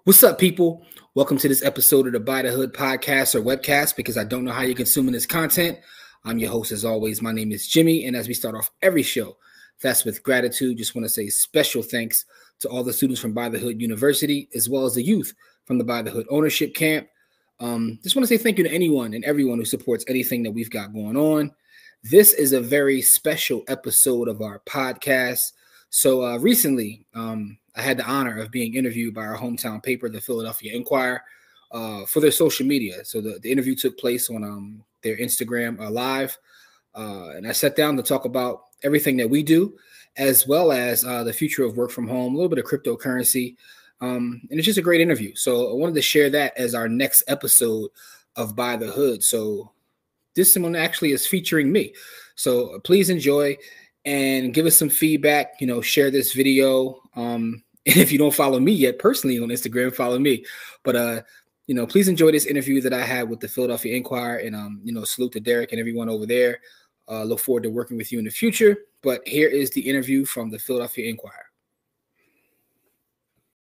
What's up, people? Welcome to this episode of the By the Hood podcast or webcast, because I don't know how you're consuming this content. I'm your host, as always. My name is Jimmy, and as we start off every show, that's with gratitude. Just want to say special thanks to all the students from By the Hood University, as well as the youth from the By the Hood Ownership Camp. Just want to say thank you to anyone and everyone who supports anything that we've got going on. This is a very special episode of our podcast. So recently, I had the honor of being interviewed by our hometown paper, the Philadelphia Inquirer, for their social media. So the interview took place on their Instagram live, and I sat down to talk about everything that we do, as well as the future of work from home, a little bit of cryptocurrency, and it's just a great interview. So I wanted to share that as our next episode of By the Hood. So this one actually is featuring me. So please enjoy and give us some feedback. Share this video. And if you don't follow me yet personally on Instagram, follow me. But please enjoy this interview that I had with the Philadelphia Inquirer, and salute to Derek and everyone over there. Look forward to working with you in the future. But here is the interview from the Philadelphia Inquirer.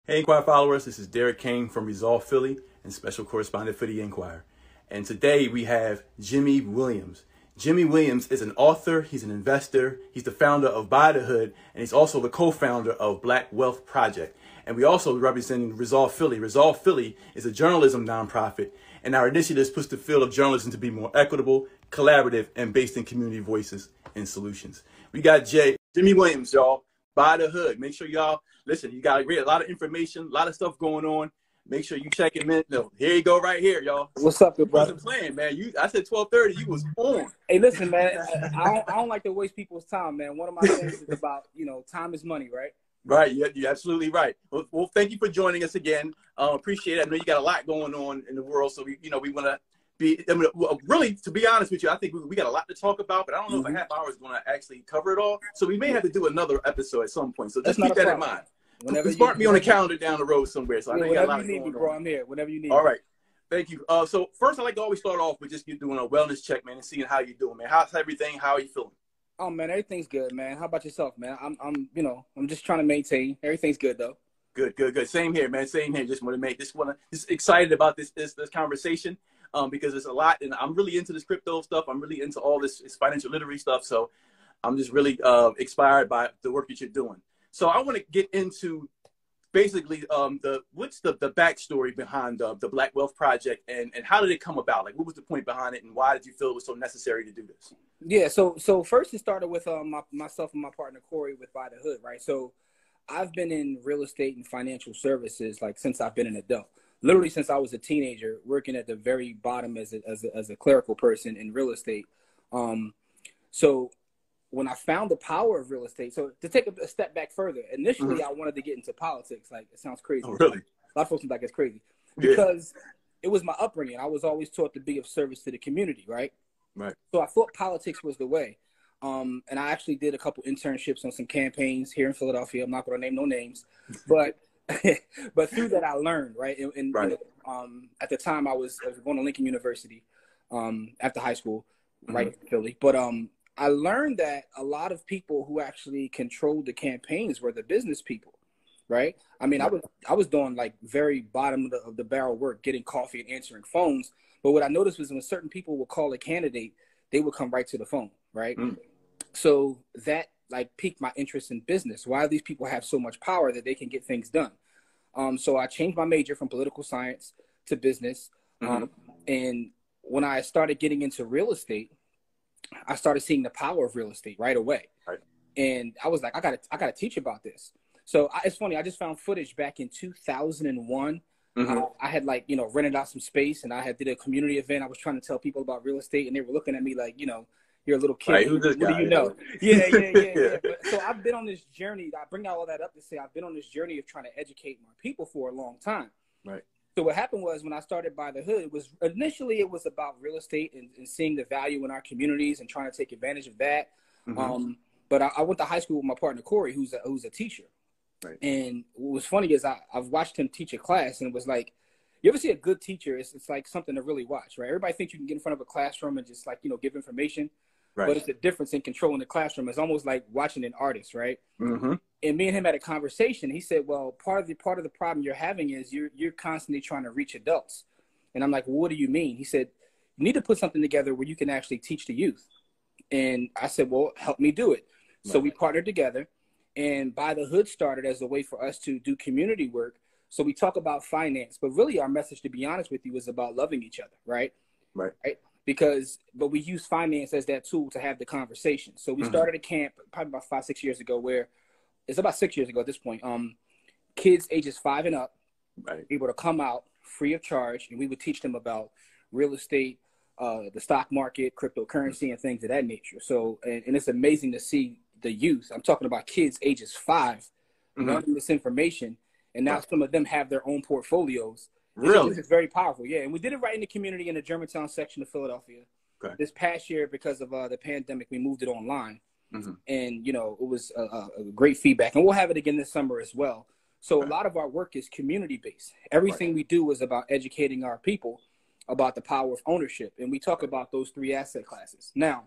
Hey, Inquirer followers, this is Derek Kane from Resolve Philly and special correspondent for the Inquirer. And today we have Jimmy Williams. Jimmy Williams is an author, he's an investor, he's the founder of By the Hood, and he's also the co-founder of Black Wealth Project. And we also represent Resolve Philly. Resolve Philly is a journalism nonprofit, and our initiative puts the field of journalism to be more equitable, collaborative, and based in community voices and solutions. We got Jimmy Williams, y'all, By the Hood. Make sure y'all listen. You got a lot of information, a lot of stuff going on. Make sure you check him in. No, here you go, right here, y'all. What's up, good brother? Wasn't playing, man. I said 12:30. You was on. Hey, listen, man. I don't like to waste people's time, man. One of my things is about time is money, right? Right. You're absolutely right. Well, thank you for joining us again. Appreciate it. I know you got a lot going on in the world, so we want to be. Really, to be honest with you, I think we got a lot to talk about, but I don't know if a half hour is going to actually cover it all. So we may have to do another episode at some point. So just keep that in mind. Mark me on the calendar down the road somewhere. So I know you got a lot of going on. Bro, I'm here. Whenever you need. All right. Thank you. So first, I like to always start off with just doing a wellness check, man, and seeing how you're doing, man. How's everything? How are you feeling? Oh man, everything's good, man. How about yourself, man? I'm just trying to maintain. Everything's good though. Good. Same here, man. Same here. Just excited about this conversation because there's a lot, and I'm really into this crypto stuff. I'm really into all this financial literacy stuff. So I'm just really inspired by the work that you're doing. So I want to get into basically what's the backstory behind the Black Wealth Project and how did it come about? Like, what was the point behind it, and why did you feel it was so necessary to do this? Yeah, so first it started with myself and my partner Corey with By the Hood, right? So I've been in real estate and financial services like since I've been an adult. Literally since I was a teenager, working at the very bottom as a clerical person in real estate. So when I found the power of real estate, so to take a step back further, initially I wanted to get into politics. Like, it sounds crazy. Oh, really? A lot of folks think like it's crazy because it was my upbringing. I was always taught to be of service to the community, right? Right. So I thought politics was the way. And I actually did a couple internships on some campaigns here in Philadelphia. I'm not going to name no names, but but through that I learned, right? And right. At the time I was going to Lincoln University after high school, right in Philly. But I learned that a lot of people who actually controlled the campaigns were the business people, right? I mean, I was doing like very bottom of the barrel work, getting coffee and answering phones. But what I noticed was when certain people would call a candidate, they would come right to the phone, right? So that like piqued my interest in business. Why do these people have so much power that they can get things done? So I changed my major from political science to business. And when I started getting into real estate, I started seeing the power of real estate right away. Right. And I was like, I gotta teach about this. So it's funny. I just found footage back in 2001. I had rented out some space and I did a community event. I was trying to tell people about real estate and they were looking at me like, you're a little kid. Right, who's this guy? What do you know? Yeah. So I've been on this journey. I bring all of that up to say I've been on this journey of trying to educate my people for a long time. Right. So what happened was when I started By the Hood, it was about real estate and seeing the value in our communities and trying to take advantage of that. But I went to high school with my partner Corey, who's a teacher. Right. And what was funny is I've watched him teach a class, and it was like, you ever see a good teacher? It's like something to really watch, right? Everybody thinks you can get in front of a classroom and just give information. Right. But it's a difference in controlling the classroom. It's almost like watching an artist, right? And me and him had a conversation. He said, well, part of the problem you're having is you're constantly trying to reach adults. And I'm like, well, what do you mean? He said, you need to put something together where you can actually teach the youth. And I said, well, help me do it. So we partnered together, and By the Hood started as a way for us to do community work. So we talk about finance, but really our message, to be honest with you, is about loving each other, right? Right. But we use finance as that tool to have the conversation. So we started a camp probably about 5-6 years ago, where it's about 6 years ago at this point. Kids ages 5 and up, able to come out free of charge, and we would teach them about real estate, the stock market, cryptocurrency, and things of that nature. So, and it's amazing to see the youth. I'm talking about kids ages 5 learning this information, and now some of them have their own portfolios. Really? It's very powerful, yeah. And we did it right in the community in the Germantown section of Philadelphia. Okay. This past year, because of the pandemic, we moved it online. And, you know, it was a great feedback. And we'll have it again this summer as well. So a lot of our work is community-based. Everything we do is about educating our people about the power of ownership. And we talk about those 3 asset classes. Now,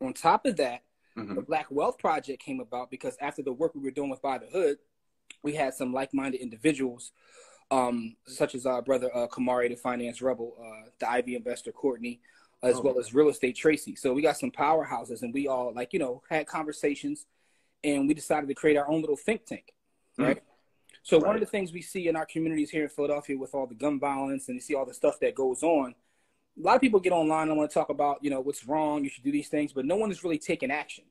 on top of that, the Black Wealth Project came about because after the work we were doing with By the Hood, we had some like-minded individuals, such as our brother Kamari, the finance rebel, the Ivy investor Courtney, as well as real estate Tracy. So we got some powerhouses, and we all, like, you know, had conversations, and we decided to create our own little think tank, right? So one of the things we see in our communities here in Philadelphia with all the gun violence, and you see all the stuff that goes on, a lot of people get online and want to talk about, you know, what's wrong, you should do these things, but no one is really taking action.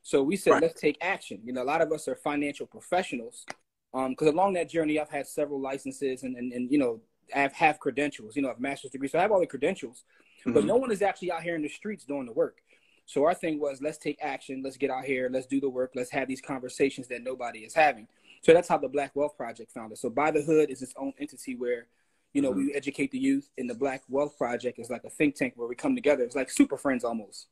So we said, let's take action. You know, a lot of us are financial professionals, because along that journey, I've had several licenses and you know, I have credentials, you know, I have master's degrees, so I have all the credentials, but no one is actually out here in the streets doing the work. So our thing was, let's take action, let's get out here, let's do the work, let's have these conversations that nobody is having. So that's how the Black Wealth Project founded. So By the Hood is its own entity where, you know, we educate the youth, and the Black Wealth Project is like a think tank where we come together. It's like super friends almost.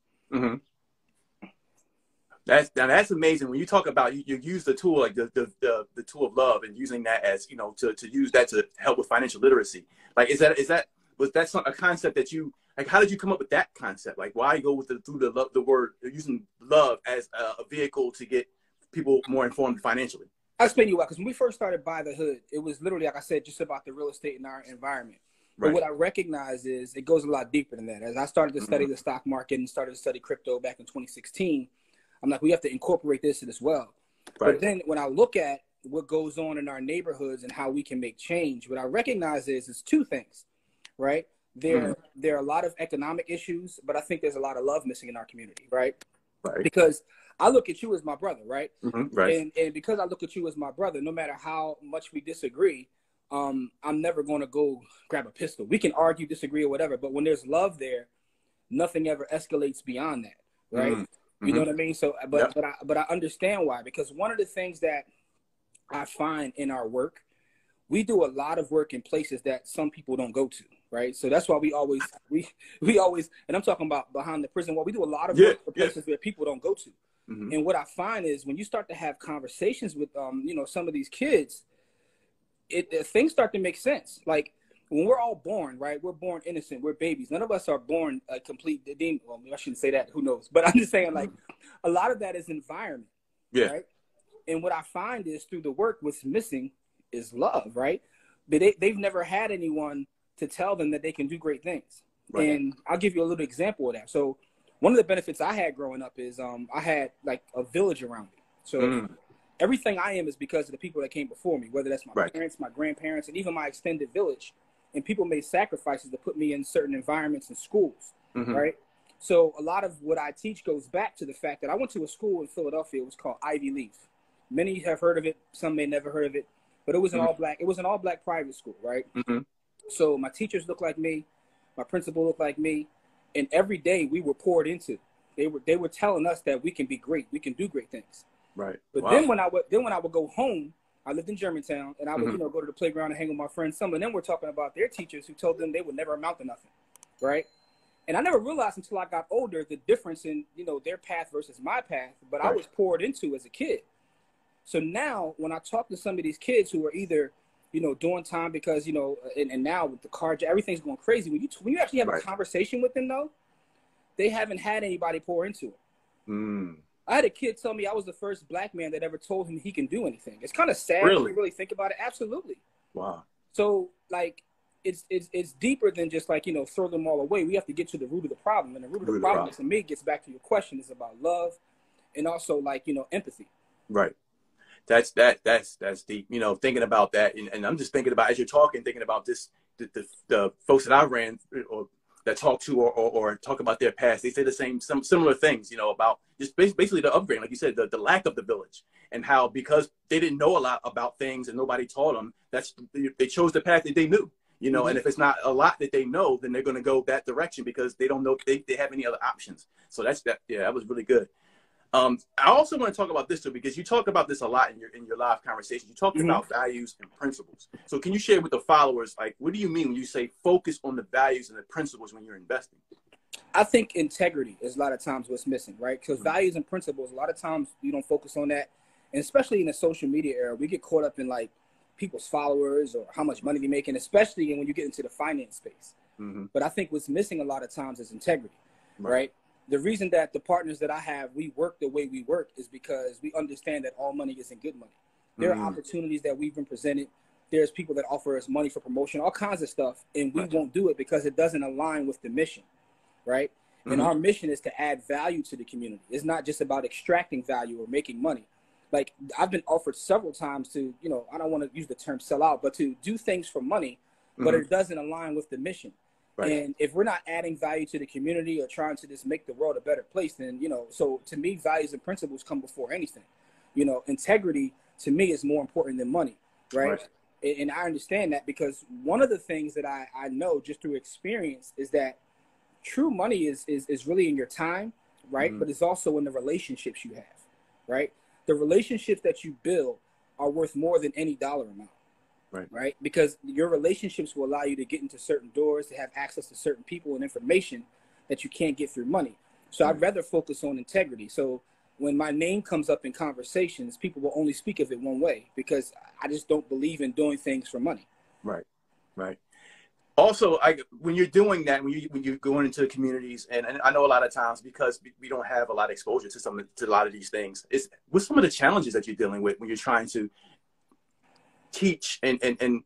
That's amazing. When you talk about you use the tool, like the tool of love, and using that as, you know, to use that to help with financial literacy. Like, was that a concept that you, like, how did you come up with that concept? Like, why go with the word, using love as a vehicle to get people more informed financially? I'll explain you why. Because when we first started By the Hood, it was literally, like I said, just about the real estate in our environment. But what I recognize is it goes a lot deeper than that. As I started to study the stock market and started to study crypto back in 2016, I'm like, we have to incorporate this as well. But then when I look at what goes on in our neighborhoods and how we can make change, what I recognize is 2 things, right? There are a lot of economic issues, but I think there's a lot of love missing in our community, right? Because I look at you as my brother, right? And because I look at you as my brother, no matter how much we disagree, I'm never going to go grab a pistol. We can argue, disagree, or whatever, but when there's love there, nothing ever escalates beyond that, right? You know what I mean? So, but I understand why, because one of the things that I find in our work, we do a lot of work in places that some people don't go to, right? So that's why we always, and I'm talking about behind the prison wall, we do a lot of work for places where people don't go to. And what I find is when you start to have conversations with, you know, some of these kids, things start to make sense. Like, when we're all born, right? We're born innocent. We're babies. None of us are born a complete demon. Well, I shouldn't say that. Who knows? But I'm just saying, like, a lot of that is environment, right? And what I find is through the work, what's missing is love, right? But they've never had anyone to tell them that they can do great things. And I'll give you a little example of that. So one of the benefits I had growing up is I had like a village around me. So everything I am is because of the people that came before me, whether that's my parents, my grandparents, and even my extended village. And people made sacrifices to put me in certain environments and schools, right? So a lot of what I teach goes back to the fact that I went to a school in Philadelphia. It was called Ivy Leaf. Many have heard of it. Some may never heard of it. But it was an all-black. It was an all-black private school, right? So my teachers looked like me. My principal looked like me. And every day we were poured into. They were telling us that we can be great. We can do great things. But then when I would go home, I lived in Germantown, and I would, you know, go to the playground and hang with my friends. Some of them were talking about their teachers who told them they would never amount to nothing, right? And I never realized until I got older the difference in, you know, their path versus my path, but I was poured into as a kid. So now when I talk to some of these kids who are either, you know, doing time because, you know, and now with the car, everything's going crazy. When you actually have a conversation with them, though, they haven't had anybody pour into it. I had a kid tell me I was the first black man that ever told him he can do anything. It's kind of sad when Really? you really think about it. Absolutely. Wow. So like it's deeper than just like, you know, throw them all away. We have to get to the root of the problem. And the root of the problem to me gets back to your question is about love and also like, you know, empathy. Right. That's deep. You know, thinking about that, and I'm just thinking about, as you're talking, thinking about this, the folks that I ran or that talk to or talk about their past, they say some similar things, you know, about just basically the upbringing, like you said, the lack of the village, and how because they didn't know a lot about things and nobody taught them, they chose the path that they knew, you know, and if it's not a lot that they know, then they're going to go that direction because they don't know they have any other options. So that was really good. I also want to talk about this too, because you talk about this a lot in your live conversations. You talked about values and principles. So can you share with the followers, like, what do you mean when you say focus on the values and the principles when you're investing? I think integrity is a lot of times what's missing, right? Because values and principles, a lot of times we don't focus on that. And especially in the social media era, we get caught up in like people's followers or how much money they're making, especially when you get into the finance space. But I think what's missing a lot of times is integrity, right? The reason that the partners that I have, we work the way we work is because we understand that all money isn't good money. There are opportunities that we've been presented. There's people that offer us money for promotion, all kinds of stuff, and we won't do it because it doesn't align with the mission, right? And our mission is to add value to the community. It's not just about extracting value or making money. Like I've been offered several times to, you know, I don't want to use the term sell out, but to do things for money, but it doesn't align with the mission. And if we're not adding value to the community or trying to just make the world a better place, then, you know, so to me, values and principles come before anything. You know, integrity to me is more important than money, right? And I understand that because one of the things that I know just through experience is that true money is really in your time, right? But it's also in the relationships you have, right? The relationships that you build are worth more than any dollar amount. Right. Because your relationships will allow you to get into certain doors, to have access to certain people and information that you can't get through money. So I'd rather focus on integrity. So when my name comes up in conversations, people will only speak of it one way because I just don't believe in doing things for money. Right. Also, when you're doing that, when you're going into communities, and I know a lot of times because we don't have a lot of exposure to a lot of these things, what's some of the challenges that you're dealing with when you're trying to teach and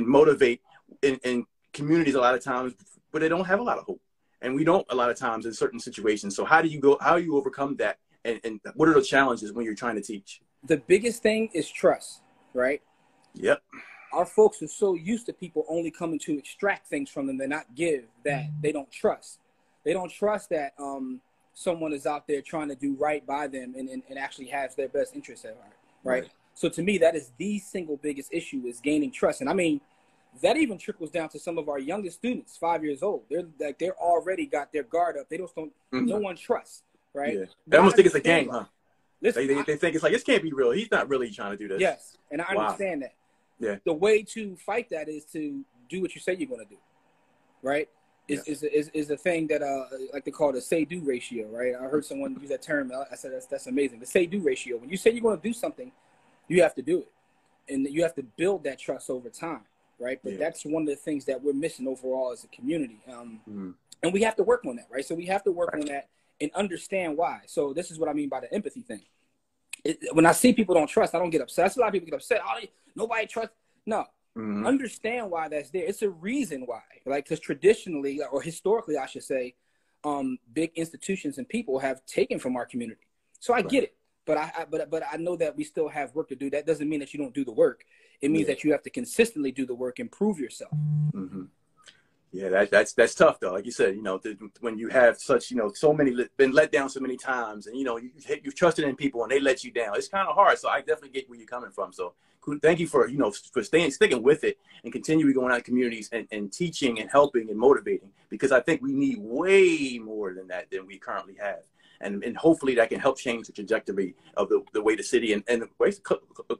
motivate in communities a lot of times, but they don't have a lot of hope, and we don't a lot of times in certain situations. So how do you overcome that, and what are the challenges when you're trying to teach? The biggest thing is trust, right? Yep. Our folks are so used to people only coming to extract things from them and not give, that they don't trust. They don't trust that someone is out there trying to do right by them and actually has their best interests at heart, right? So to me, that is the single biggest issue, is gaining trust. And I mean, that even trickles down to some of our youngest students, 5 years old. They're already got their guard up. They don't no one trusts, right? They almost think it's a game, huh? Listen, they think it's like, this can't be real. He's not really trying to do this. Yes, and I understand that. Yeah. The way to fight that is to do what you say you're going to do, right? Is a thing that like they call the say-do ratio, right? I heard someone use that term. I said that's amazing. The say-do ratio. When you say you're going to do something, you have to do it, and you have to build that trust over time, right? But that's one of the things that we're missing overall as a community, and we have to work on that, right? So we have to work on that and understand why. So this is what I mean by the empathy thing. When I see people don't trust, I don't get upset. I see a lot of people get upset. Oh, nobody trusts. No, understand why that's there. It's a reason why, like, because traditionally or historically, I should say, big institutions and people have taken from our community. So I get it. But I know that we still have work to do. That doesn't mean that you don't do the work. It means that you have to consistently do the work and prove yourself. Yeah, that's tough though. Like you said, you know, when you have such, you know, so many been let down so many times, and you know, you've trusted in people and they let you down. It's kind of hard. So I definitely get where you're coming from. So thank you for, you know, for sticking with it and continuing going out in communities and teaching and helping and motivating, because I think we need way more than that than we currently have. And hopefully that can help change the trajectory of the way the city and the way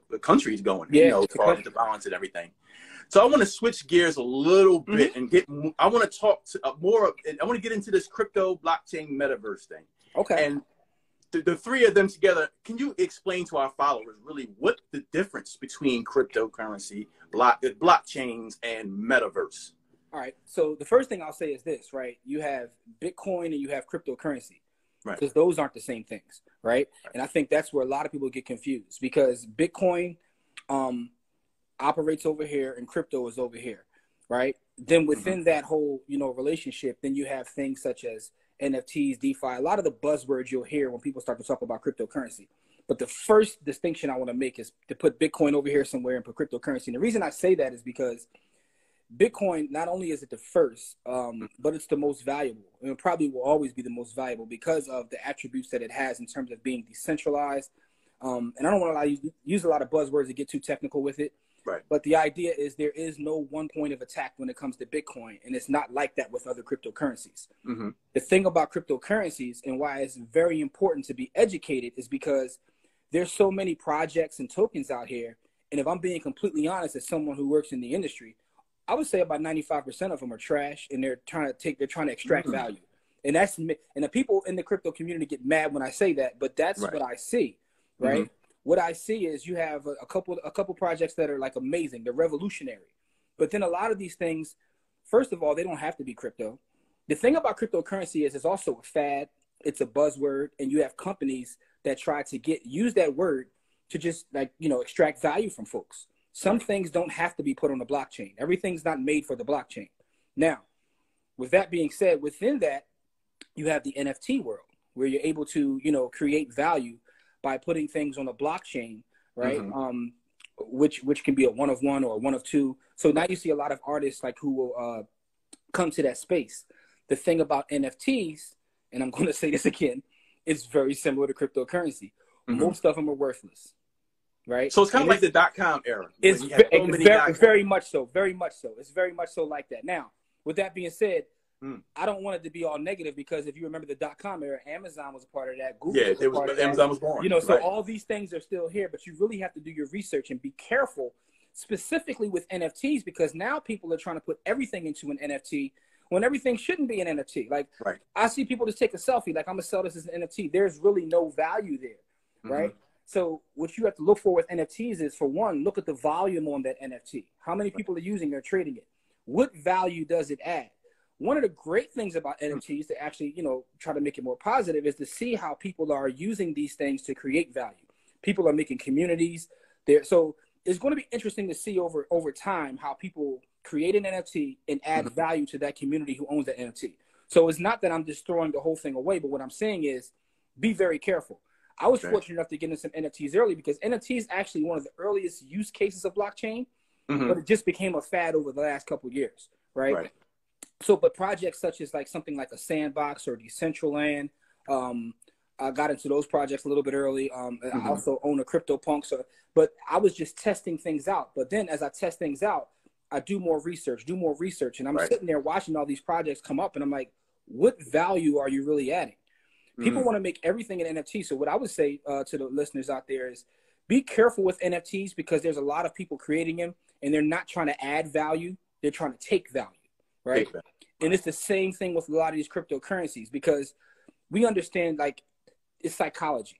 the country is going, you know, as far as the balance and everything. So I want to switch gears a little bit and I want to talk to more. I want to get into this crypto blockchain metaverse thing. Okay. And the three of them together, can you explain to our followers really what the difference between cryptocurrency, blockchains, and metaverse? All right. So the first thing I'll say is this, right? You have Bitcoin and you have cryptocurrency. Right. because those aren't the same things, right? And I think that's where a lot of people get confused, because Bitcoin operates over here and crypto is over here, right? Then within that whole, relationship, then you have things such as NFTs, DeFi, a lot of the buzzwords you'll hear when people start to talk about cryptocurrency. But the first distinction I want to make is to put Bitcoin over here somewhere and put cryptocurrency. And the reason I say that is because Bitcoin, not only is it the first, but it's the most valuable. And it probably will always be the most valuable because of the attributes that it has in terms of being decentralized. And I don't want to use a lot of buzzwords to get too technical with it. Right. But the idea is there is no one point of attack when it comes to Bitcoin. And it's not like that with other cryptocurrencies. The thing about cryptocurrencies and why it's very important to be educated is because there's so many projects and tokens out here. And if I'm being completely honest, as someone who works in the industry, I would say about 95% of them are trash, and they're trying to extract value. And the people in the crypto community get mad when I say that, but that's what I see, right? What I see is you have a couple projects that are like amazing, they're revolutionary. But then a lot of these things, first of all, they don't have to be crypto. The thing about cryptocurrency is it's also a fad, it's a buzzword, and you have companies that try to use that word to just extract value from folks. Some things don't have to be put on the blockchain. Everything's not made for the blockchain. Now, with that being said, within that, you have the NFT world where you're able to, create value by putting things on a blockchain, right? Which can be a one of one or a one of two. So now you see a lot of artists who will come to that space. The thing about NFTs, and I'm going to say this again, it's very similar to cryptocurrency. Most of them are worthless. Right. So it's kind of like the .com era. It's very much so. Very much so. It's very much so like that. Now, with that being said, I don't want it to be all negative, because if you remember the .com era, Amazon was a part of that. Google was a part of that. Amazon was born. So all these things are still here, but you really have to do your research and be careful, specifically with NFTs, because now people are trying to put everything into an NFT when everything shouldn't be an NFT. I see people just take a selfie, I'm gonna sell this as an NFT. There's really no value there, right? So what you have to look for with NFTs is, for one, look at the volume on that NFT. How many people are using it or trading it? What value does it add? One of the great things about NFTs to actually, try to make it more positive is to see how people are using these things to create value. People are making communities there. So it's going to be interesting to see over time how people create an NFT and add value to that community who owns that NFT. So it's not that I'm just throwing the whole thing away, but what I'm saying is be very careful. I was fortunate enough to get into some NFTs early, because NFT is actually one of the earliest use cases of blockchain, but it just became a fad over the last couple of years, right? So, but projects such as something like a Sandbox or Decentraland, I got into those projects a little bit early. I also own a CryptoPunk, but I was just testing things out. But then as I test things out, I do more research, and I'm sitting there watching all these projects come up, and I'm like, what value are you really adding? People want to make everything an NFT. So what I would say to the listeners out there is be careful with NFTs, because there's a lot of people creating them and they're not trying to add value. They're trying to take value, right? And it's the same thing with a lot of these cryptocurrencies, because we understand it's psychology.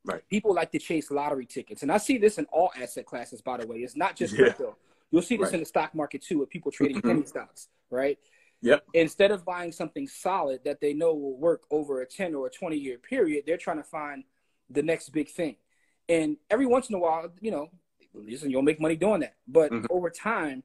Right. People like to chase lottery tickets. And I see this in all asset classes, by the way. It's not just crypto. You'll see this in the stock market too, with people trading penny stocks, right? Instead of buying something solid that they know will work over a 10 or a 20-year period, they're trying to find the next big thing. And every once in a while, you'll make money doing that. But over time,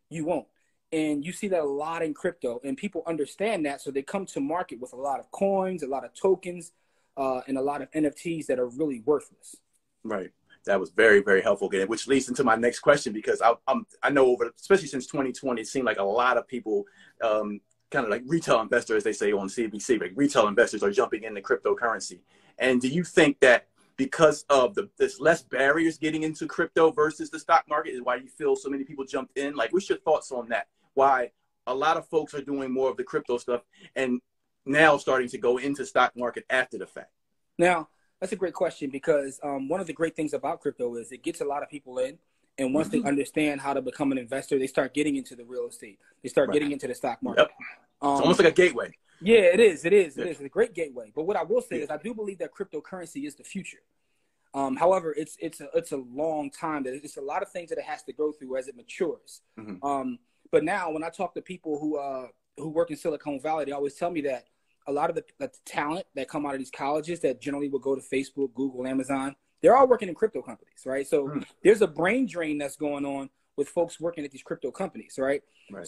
you won't. And you see that a lot in crypto, and people understand that. So they come to market with a lot of coins, a lot of tokens, and a lot of NFTs that are really worthless. Right. That was very, very helpful, again, which leads into my next question, because I know especially since 2020, it seemed like a lot of people, kind of like retail investors, as they say on CBC, retail investors are jumping into cryptocurrency. And do you think that because of there's less barriers getting into crypto versus the stock market is why you feel so many people jumped in? What's your thoughts on that? Why a lot of folks are doing more of the crypto stuff and now starting to go into stock market after the fact? Now, that's a great question, because one of the great things about crypto is it gets a lot of people in. And once they understand how to become an investor, they start getting into the real estate. They start getting into the stock market. It's almost like a gateway. Yeah, it is. It is. It is a great gateway. But what I will say is I do believe that cryptocurrency is the future. However, it's a long time. It's a lot of things that it has to go through as it matures. But now when I talk to people who work in Silicon Valley, they always tell me that a lot of the talent that come out of these colleges that generally will go to Facebook, Google, Amazon, they're all working in crypto companies, right? So there's a brain drain that's going on with folks working at these crypto companies, right?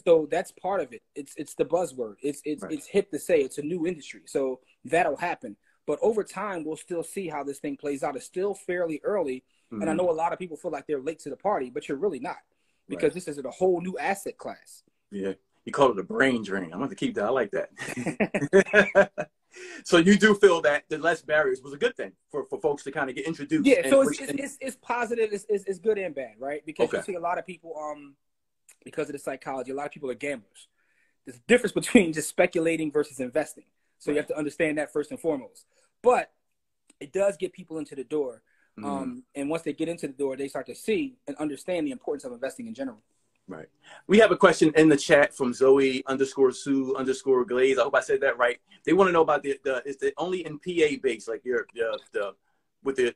So that's part of it. It's the buzzword. It's hip to say it's a new industry. So that'll happen. But over time, we'll still see how this thing plays out. It's still fairly early. And I know a lot of people feel like they're late to the party, but you're really not, because this is a whole new asset class. Yeah. You call it a brain drain. I'm going to keep that. I like that. So you do feel that the less barriers was a good thing for folks to kind of get introduced. Yeah, so it's positive. It's good and bad, right? Because you see a lot of people, because of the psychology, a lot of people are gamblers. There's a difference between just speculating versus investing. So you have to understand that first and foremost. But it does get people into the door. And once they get into the door, they start to see and understand the importance of investing in general. Right. We have a question in the chat from Zoe_Sue_Glaze. I hope I said that right. They want to know about is it only in PA based, like with the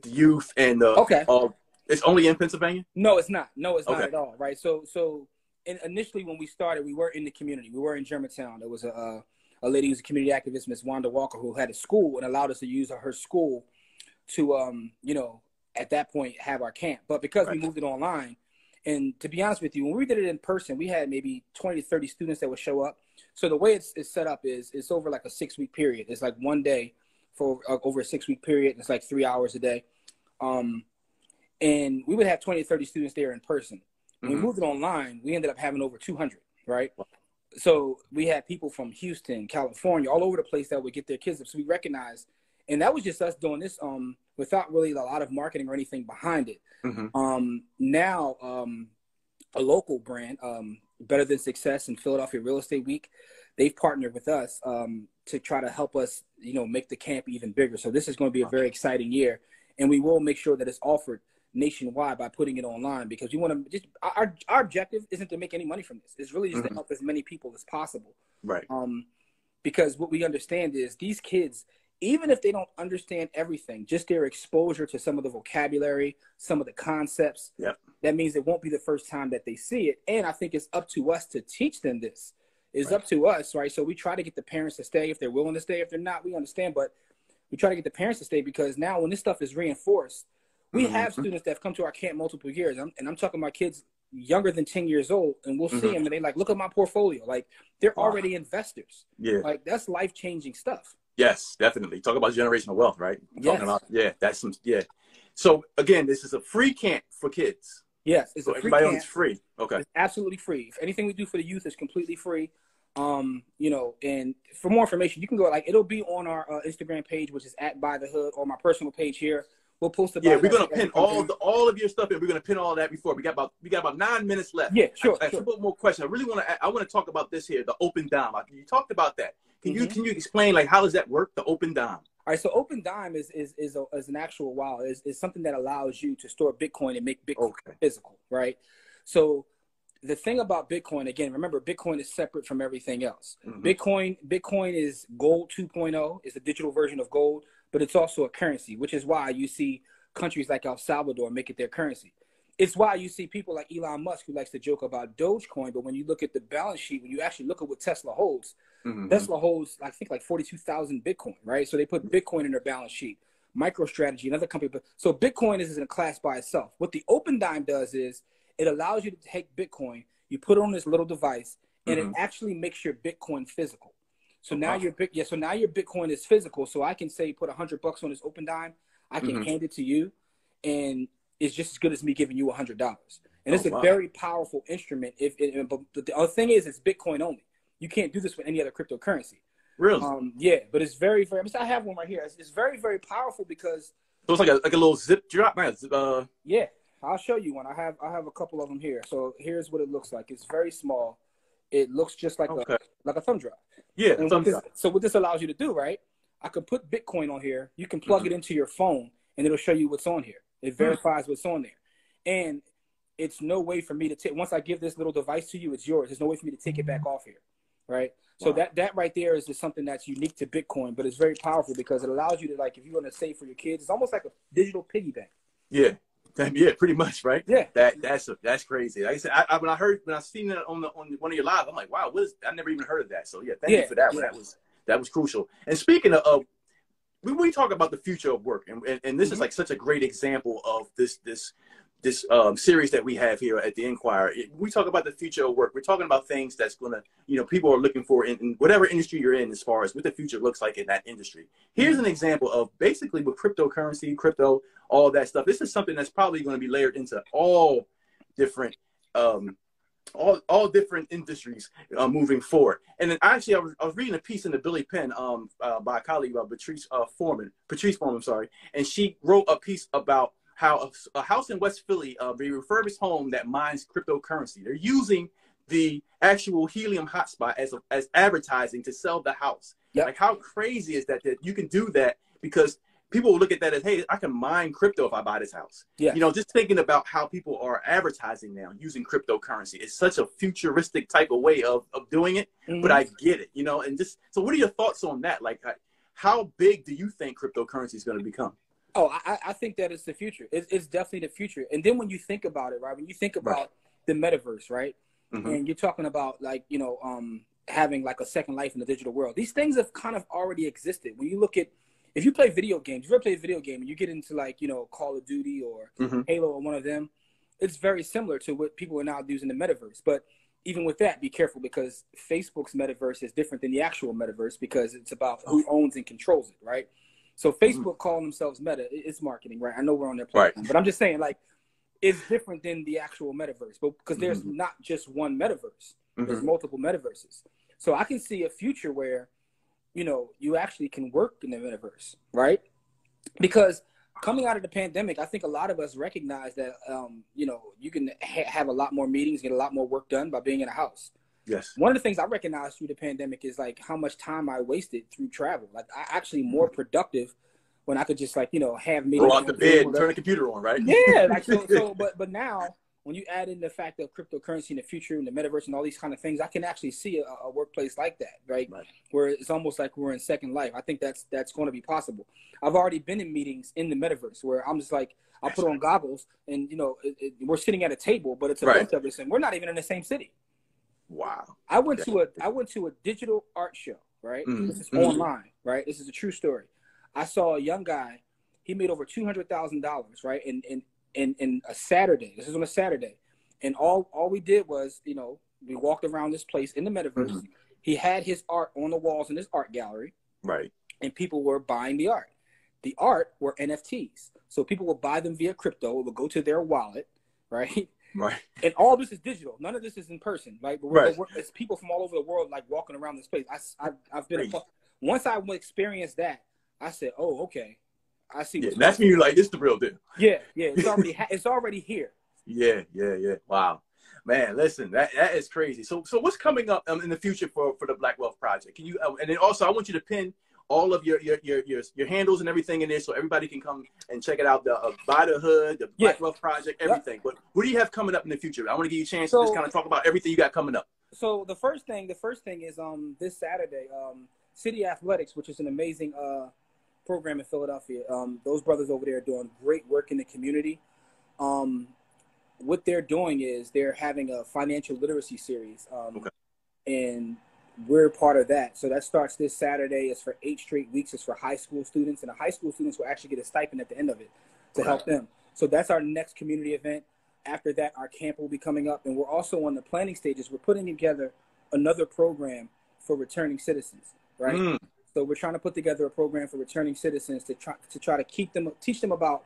youth and it's only in Pennsylvania? No, it's not. No, it's not at all. Right. So initially when we started, we were in the community. We were in Germantown. There was a lady who's a community activist, Miss Wanda Walker, who had a school and allowed us to use her school to at that point have our camp. But because we moved it online. And to be honest with you, when we did it in person, we had maybe 20 to 30 students that would show up. So the way it's set up is it's over like a 6-week period. It's like one day for over a 6-week period. It's like 3 hours a day. And we would have 20 to 30 students there in person. When we moved it online, we ended up having over 200, right? So we had people from Houston, California, all over the place that would get their kids up. So we recognized, and that was just us doing this without really a lot of marketing or anything behind it. Now, a local brand, Better Than Success and Philadelphia Real Estate Week, they've partnered with us to try to help us, make the camp even bigger. So this is going to be a very exciting year, and we will make sure that it's offered nationwide by putting it online, because we want to just our objective isn't to make any money from this. It's really just to help as many people as possible. Right. Because what we understand is these kids, even if they don't understand everything, just their exposure to some of the vocabulary, some of the concepts, that means it won't be the first time that they see it. And I think it's up to us to teach them this. It's up to us, right? So we try to get the parents to stay if they're willing to stay. If they're not, we understand. But we try to get the parents to stay, because now when this stuff is reinforced, we have students that have come to our camp multiple years. And I'm talking about kids younger than 10 years old, and we'll see them and they like, look at my portfolio. Like, they're already investors. Yeah. Like, that's life-changing stuff. Yes, definitely. Talk about generational wealth, right? So again, this is a free camp for kids. Yes, it's a free everybody camp. It's free. Okay. It's absolutely free. If anything we do for the youth is completely free. And for more information, you can go, it'll be on our Instagram page, which is @ByTheHood, or my personal page here. We'll post about we're gonna pin all of your stuff in. We're gonna pin all that before we got about 9 minutes left. Yeah, sure. I have a more question. I want to talk about this here, the open dime. You talked about that. Can you explain how does that work, the open dime? All right, so open dime is an actual wallet. Is something that allows you to store Bitcoin and make Bitcoin physical, right? So the thing about Bitcoin, again, remember, Bitcoin is separate from everything else. Bitcoin is gold 2.0. It's a digital version of gold, but it's also a currency, which is why you see countries like El Salvador make it their currency. It's why you see people like Elon Musk, who likes to joke about Dogecoin, but when you look at the balance sheet, when you actually look at what Tesla holds, Tesla holds, I think, 42,000 Bitcoin, right? So they put Bitcoin in their balance sheet. MicroStrategy, another company. So Bitcoin is in a class by itself. What the open dime does is it allows you to take Bitcoin, you put it on this little device, and it actually makes your Bitcoin physical. So now your Bitcoin is physical. So I can say put $100 on this open dime, I can hand it to you, and it's just as good as me giving you $100. And it's a very powerful instrument. But the other thing is, it's Bitcoin only. You can't do this with any other cryptocurrency. Really? Yeah, but it's very, very. I have one right here. It's very, very powerful because. So it's like a little zip drop, man. Yeah, I'll show you one. I have a couple of them here. So here's what it looks like. It's very small. It looks just like a thumb drive. Yeah, so what this allows you to do, right? I could put Bitcoin on here. You can plug it into your phone, and it'll show you what's on here. It verifies what's on there, and it's no way for me to take. Once I give this little device to you, it's yours. There's no way for me to take it back off here, right? So that right there is just something that's unique to Bitcoin, but it's very powerful because it allows you to, if you want to save for your kids, it's almost like a digital piggy bank. Yeah. Yeah, pretty much, right? Yeah. That's crazy. Like I said, when I seen it on one of your live, I'm like, wow, I never even heard of that. So yeah, thank you for that one. That was crucial. And speaking of, we talk about the future of work, and this is like such a great example of this series that we have here at the Inquirer. We talk about the future of work. We're talking about things that's going to, people are looking for in whatever industry you're in, as far as what the future looks like in that industry. Here's an example of basically with cryptocurrency, crypto, all that stuff. This is something that's probably going to be layered into all different, all different industries moving forward. And then actually, I was reading a piece in the Billy Penn by a colleague, Patrice Foreman, sorry, and she wrote a piece about how a house in West Philly, a refurbished home that mines cryptocurrency. They're using the actual helium hotspot as advertising to sell the house. Yep. Like, how crazy is that you can do that? Because people will look at that as, hey, I can mine crypto if I buy this house. Yeah. Just thinking about how people are advertising now using cryptocurrency. It's such a futuristic type of way of doing it, but I get it, and just, so what are your thoughts on that? Like, how big do you think cryptocurrency is going to become? Oh, I think that it's the future. It's definitely the future. And then when you think about it, right, when you think about the metaverse, right, and you're talking about, like, having like a second life in the digital world, these things have kind of already existed. When you look at, if you play video games, if you ever play a video game and you get into, like, Call of Duty or Halo or one of them, it's very similar to what people are now using the metaverse. But even with that, be careful, because Facebook's metaverse is different than the actual metaverse, because it's about who owns and controls it, right? So Facebook calling themselves Meta, it's marketing, right? I know we're on their platform, but I'm just saying, like, it's different than the actual metaverse, but because there's not just one metaverse, there's multiple metaverses. So I can see a future where, you actually can work in the metaverse, right? Because coming out of the pandemic, I think a lot of us recognize that, you can have a lot more meetings, get a lot more work done by being in a house. Yes. One of the things I recognized through the pandemic is, like, how much time I wasted through travel. Like, I actually more productive when I could just, like, have meetings. Roll out the bed and turn the computer on, right? Yeah. Like, but now when you add in the fact of cryptocurrency in the future and the metaverse and all these kind of things, I can actually see a workplace like that, right? Where it's almost like we're in Second Life. I think that's going to be possible. I've already been in meetings in the metaverse where I'm just like, I'll put on goggles and, we're sitting at a table, but it's a bunch of us and we're not even in the same city. Wow. I went to a digital art show, right? This is online, right? This is a true story. I saw a young guy. He made over $200,000, right? In a Saturday. This is on a Saturday. And all we did was, we walked around this place in the metaverse. He had his art on the walls in his art gallery. Right. And people were buying the art. The art were NFTs. So people would buy them via crypto. It would go to their wallet, right? Right. And all this is digital. None of this is in person, right? But it's people from all over the world, like, walking around this place. I've been once I experienced that, I said, "Oh, okay, I see." That's when you're like, "This is the real deal." Yeah. It's already here. Yeah. Wow, man, listen, that is crazy. So what's coming up in the future for the Black Wealth Project? Can you and then also I want you to pin all of your handles and everything in there, so everybody can come and check it out. The By the Hood, the Black Wealth Project, everything. But what do you have coming up in the future? I want to give you a chance to just kind of talk about everything you got coming up. So the first thing is this Saturday, City Athletics, which is an amazing program in Philadelphia. Those brothers over there are doing great work in the community. What they're doing is they're having a financial literacy series, and we're part of that. So that starts this Saturday. It's for 8 straight weeks. It's for high school students, and the high school students will actually get a stipend at the end of it to help them. So that's our next community event. After that, our camp will be coming up, and we're also on the planning stages. We're putting together another program for returning citizens, right? So we're trying to put together a program for returning citizens to try to teach them about,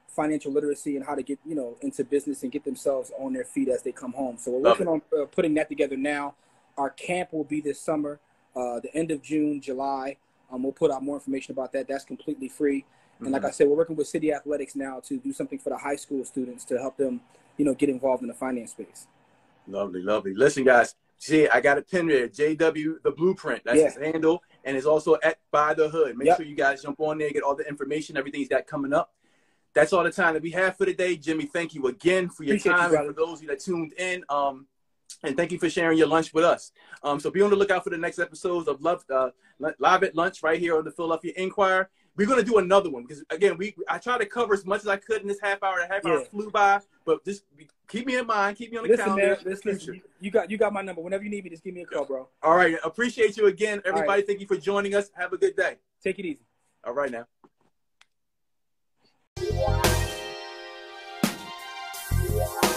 financial literacy and how to get, into business and get themselves on their feet as they come home. So we're working on putting that together now. Our camp will be this summer, the end of June, July. We'll put out more information about that. That's completely free. And like I said, we're working with City Athletics now to do something for the high school students to help them, get involved in the finance space. Lovely. Listen, guys, see, I got a pin there, JW, the Blueprint. That's his handle. And it's also at By the Hood. Make sure you guys jump on there, get all the information, everything he's got coming up. That's all the time that we have for today. Jimmy, thank you again for your time. And for those of you that tuned in, and thank you for sharing your lunch with us. So be on the lookout for the next episodes of Live at Lunch right here on the Philadelphia Inquirer. we're gonna do another one because again, I tried to cover as much as I could in this half hour. The half hour flew by, but just keep me in mind, keep me on the calendar. Man, listen, you got my number. Whenever you need me, just give me a call, bro. All right, appreciate you again, everybody. Thank you for joining us. Have a good day. Take it easy. All right now. Yeah.